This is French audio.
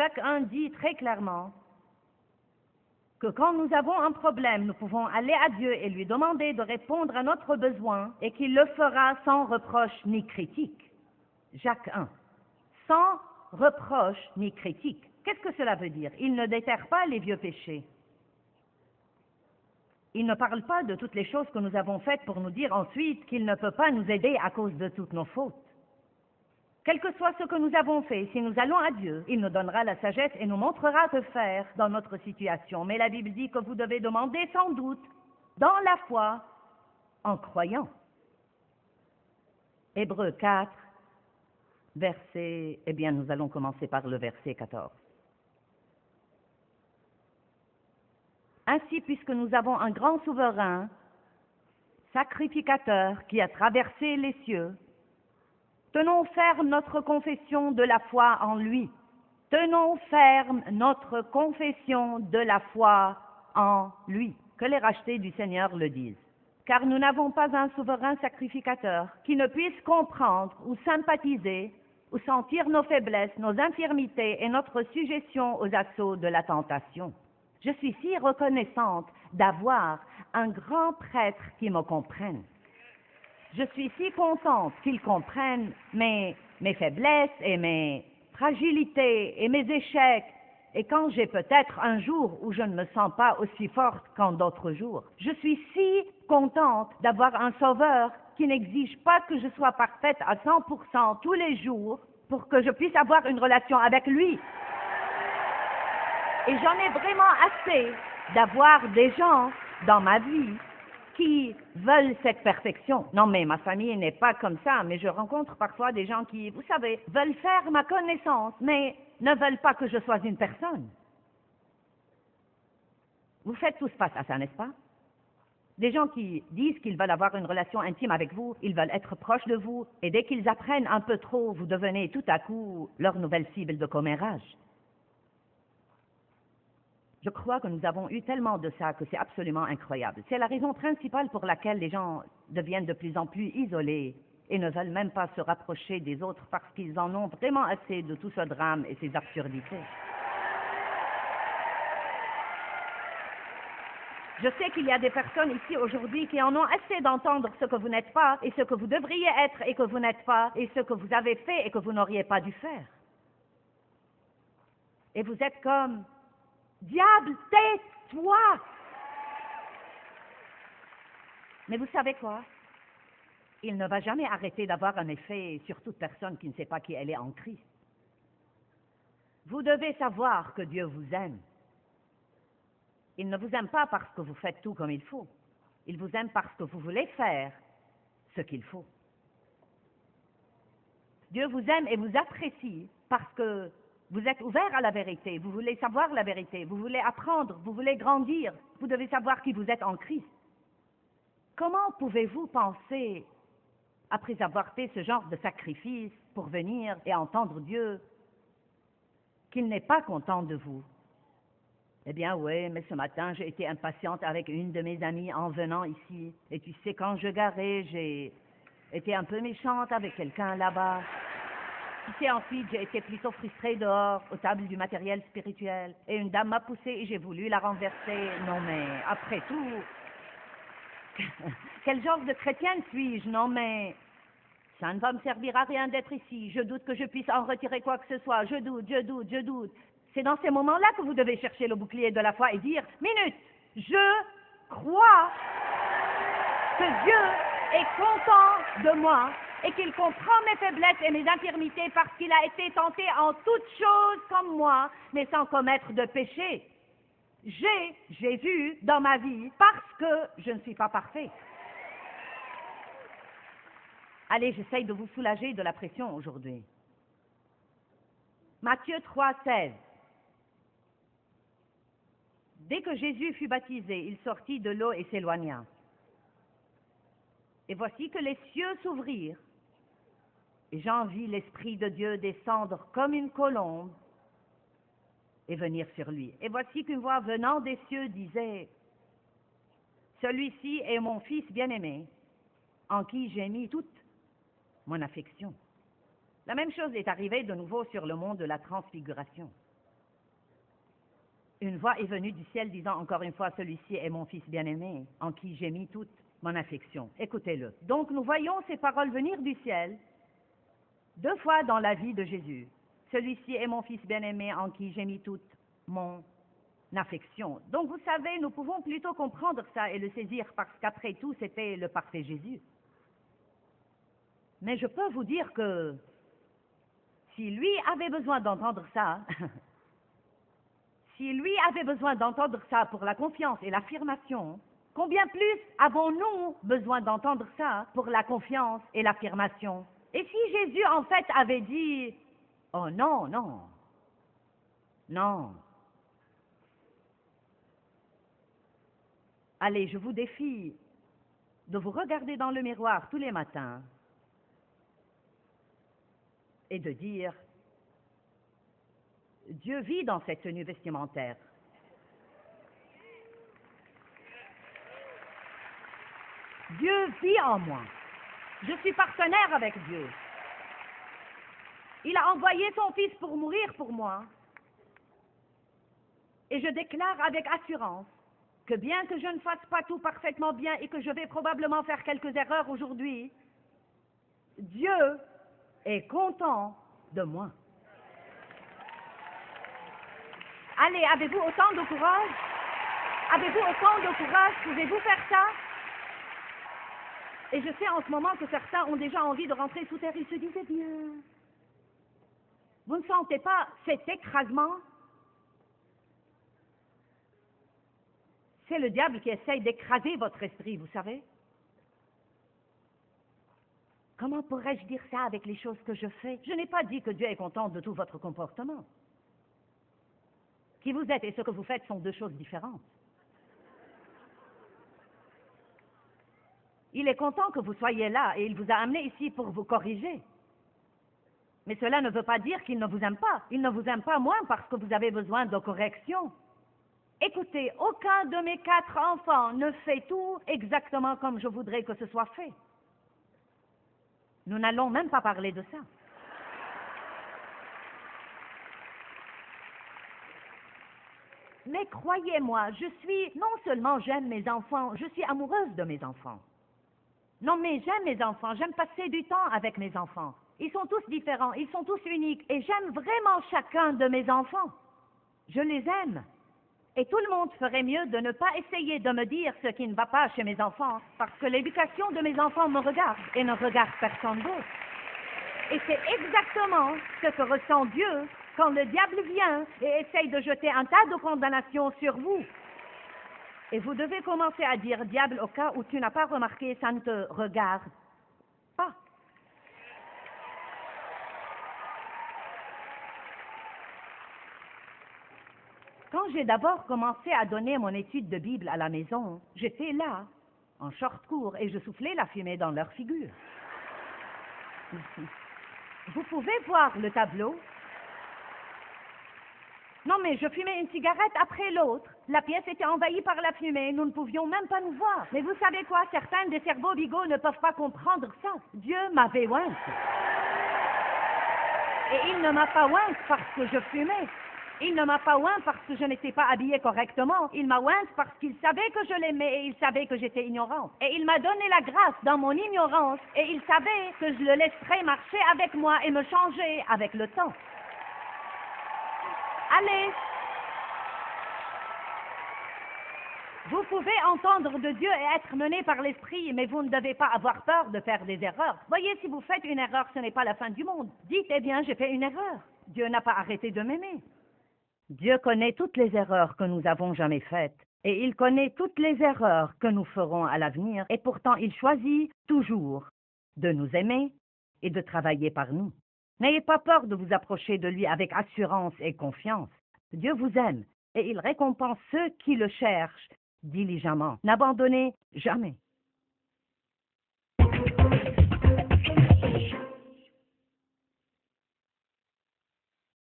Jacques 1 dit très clairement que quand nous avons un problème, nous pouvons aller à Dieu et lui demander de répondre à notre besoin et qu'il le fera sans reproche ni critique. Jacques 1. Sans reproche ni critique. Qu'est-ce que cela veut dire? Il ne déterre pas les vieux péchés. Il ne parle pas de toutes les choses que nous avons faites pour nous dire ensuite qu'il ne peut pas nous aider à cause de toutes nos fautes. Quel que soit ce que nous avons fait, si nous allons à Dieu, il nous donnera la sagesse et nous montrera que faire dans notre situation. Mais la Bible dit que vous devez demander sans doute, dans la foi, en croyant. Hébreux 4, verset, nous allons commencer par le verset 14. Ainsi, puisque nous avons un grand souverain, sacrificateur, qui a traversé les cieux, tenons ferme notre confession de la foi en lui. Tenons ferme notre confession de la foi en lui. Que les rachetés du Seigneur le disent. Car nous n'avons pas un souverain sacrificateur qui ne puisse comprendre ou sympathiser ou sentir nos faiblesses, nos infirmités et notre sujétion aux assauts de la tentation. Je suis si reconnaissante d'avoir un grand prêtre qui me comprenne. Je suis si contente qu'il comprenne mes faiblesses et mes fragilités et mes échecs. Et quand j'ai peut-être un jour où je ne me sens pas aussi forte qu'en d'autres jours, je suis si contente d'avoir un sauveur qui n'exige pas que je sois parfaite à 100% tous les jours pour que je puisse avoir une relation avec lui. Et j'en ai vraiment assez d'avoir des gens dans ma vie qui veulent cette perfection. Non, mais ma famille n'est pas comme ça, mais je rencontre parfois des gens qui, vous savez, veulent faire ma connaissance, mais ne veulent pas que je sois une personne. Vous faites tous face à ça, n'est-ce pas? Des gens qui disent qu'ils veulent avoir une relation intime avec vous, ils veulent être proches de vous, et dès qu'ils apprennent un peu trop, vous devenez tout à coup leur nouvelle cible de commérage. Je crois que nous avons eu tellement de ça que c'est absolument incroyable. C'est la raison principale pour laquelle les gens deviennent de plus en plus isolés et ne veulent même pas se rapprocher des autres parce qu'ils en ont vraiment assez de tout ce drame et ces absurdités. Je sais qu'il y a des personnes ici aujourd'hui qui en ont assez d'entendre ce que vous n'êtes pas et ce que vous devriez être et que vous n'êtes pas et ce que vous avez fait et que vous n'auriez pas dû faire. Et vous êtes comme... Diable, tais-toi! Mais vous savez quoi? Il ne va jamais arrêter d'avoir un effet sur toute personne qui ne sait pas qui elle est en Christ. Vous devez savoir que Dieu vous aime. Il ne vous aime pas parce que vous faites tout comme il faut. Il vous aime parce que vous voulez faire ce qu'il faut. Dieu vous aime et vous apprécie parce que vous êtes ouvert à la vérité, vous voulez savoir la vérité, vous voulez apprendre, vous voulez grandir, vous devez savoir qui vous êtes en Christ. Comment pouvez-vous penser, après avoir fait ce genre de sacrifice pour venir et entendre Dieu, qu'il n'est pas content de vous? Eh bien oui, mais ce matin, j'ai été impatiente avec une de mes amies en venant ici. Et tu sais, quand je garais, j'ai été un peu méchante avec quelqu'un là-bas. Tu sais, ensuite, j'ai été plutôt frustrée dehors, aux tables du matériel spirituel. Et une dame m'a poussée et j'ai voulu la renverser. Non, mais après tout, quel genre de chrétienne suis-je? Non, mais ça ne va me servir à rien d'être ici. Je doute que je puisse en retirer quoi que ce soit. Je doute. C'est dans ces moments-là que vous devez chercher le bouclier de la foi et dire, minute, je crois que Dieu est content de moi et qu'il comprend mes faiblesses et mes infirmités parce qu'il a été tenté en toutes choses comme moi, mais sans commettre de péché. J'ai vu dans ma vie parce que je ne suis pas parfait. Allez, j'essaye de vous soulager de la pression aujourd'hui. Matthieu 3, 16. Dès que Jésus fut baptisé, il sortit de l'eau et s'éloigna. Et voici que les cieux s'ouvrirent, et Jean vit l'Esprit de Dieu descendre comme une colombe et venir sur lui. Et voici qu'une voix venant des cieux disait, « Celui-ci est mon Fils bien-aimé, en qui j'ai mis toute mon affection. » La même chose est arrivée de nouveau sur le mont de la Transfiguration. Une voix est venue du ciel disant encore une fois, celui-ci est mon fils bien-aimé, en qui j'ai mis toute mon affection. Écoutez-le. Donc nous voyons ces paroles venir du ciel 2 fois dans la vie de Jésus. Celui-ci est mon fils bien-aimé, en qui j'ai mis toute mon affection. Donc vous savez, nous pouvons plutôt comprendre ça et le saisir parce qu'après tout, c'était le parfait Jésus. Mais je peux vous dire que si lui avait besoin d'entendre ça, si lui avait besoin d'entendre ça pour la confiance et l'affirmation, combien plus avons-nous besoin d'entendre ça pour la confiance et l'affirmation? Et si Jésus, en fait, avait dit « Oh non, non, non. Allez, je vous défie de vous regarder dans le miroir tous les matins et de dire « Dieu vit dans cette tenue vestimentaire. Dieu vit en moi. Je suis partenaire avec Dieu. Il a envoyé son Fils pour mourir pour moi. Et je déclare avec assurance que bien que je ne fasse pas tout parfaitement bien et que je vais probablement faire quelques erreurs aujourd'hui, Dieu est content de moi. Allez, avez-vous autant de courage? Avez-vous autant de courage? Pouvez-vous faire ça? Et je sais en ce moment que certains ont déjà envie de rentrer sous terre. Ils se disaient bien. Vous ne sentez pas cet écrasement? C'est le diable qui essaye d'écraser votre esprit, vous savez. Comment pourrais-je dire ça avec les choses que je fais? Je n'ai pas dit que Dieu est content de tout votre comportement. Qui vous êtes et ce que vous faites sont 2 choses différentes. Il est content que vous soyez là et il vous a amené ici pour vous corriger. Mais cela ne veut pas dire qu'il ne vous aime pas. Il ne vous aime pas moins parce que vous avez besoin de correction. Écoutez, aucun de mes 4 enfants ne fait tout exactement comme je voudrais que ce soit fait. Nous n'allons même pas parler de ça. Mais croyez-moi, non seulement j'aime mes enfants, je suis amoureuse de mes enfants. Non, mais j'aime mes enfants, j'aime passer du temps avec mes enfants. Ils sont tous différents, ils sont tous uniques, et j'aime vraiment chacun de mes enfants. Je les aime. Et tout le monde ferait mieux de ne pas essayer de me dire ce qui ne va pas chez mes enfants, parce que l'éducation de mes enfants me regarde et ne regarde personne d'autre. Et c'est exactement ce que ressent Dieu quand le diable vient et essaye de jeter un tas de condamnations sur vous. Et vous devez commencer à dire, diable, au cas où tu n'as pas remarqué, ça ne te regarde pas. Quand j'ai d'abord commencé à donner mon étude de Bible à la maison, j'étais là, en short court, et je soufflais la fumée dans leur figure. Vous pouvez voir le tableau? Non, mais je fumais une cigarette après l'autre. La pièce était envahie par la fumée. Nous ne pouvions même pas nous voir. Mais vous savez quoi? Certains des cerveaux bigots ne peuvent pas comprendre ça. Dieu m'avait ointe. Et il ne m'a pas ointe parce que je fumais. Il ne m'a pas ointe parce que je n'étais pas habillée correctement. Il m'a ointe parce qu'il savait que je l'aimais et il savait que j'étais ignorante. Et il m'a donné la grâce dans mon ignorance et il savait que je le laisserais marcher avec moi et me changer avec le temps. Allez! Vous pouvez entendre de Dieu et être mené par l'Esprit, mais vous ne devez pas avoir peur de faire des erreurs. Voyez, si vous faites une erreur, ce n'est pas la fin du monde. Dites, eh bien, j'ai fait une erreur. Dieu n'a pas arrêté de m'aimer. Dieu connaît toutes les erreurs que nous avons jamais faites, et il connaît toutes les erreurs que nous ferons à l'avenir, et pourtant il choisit toujours de nous aimer et de travailler par nous. N'ayez pas peur de vous approcher de lui avec assurance et confiance. Dieu vous aime et il récompense ceux qui le cherchent diligemment. N'abandonnez jamais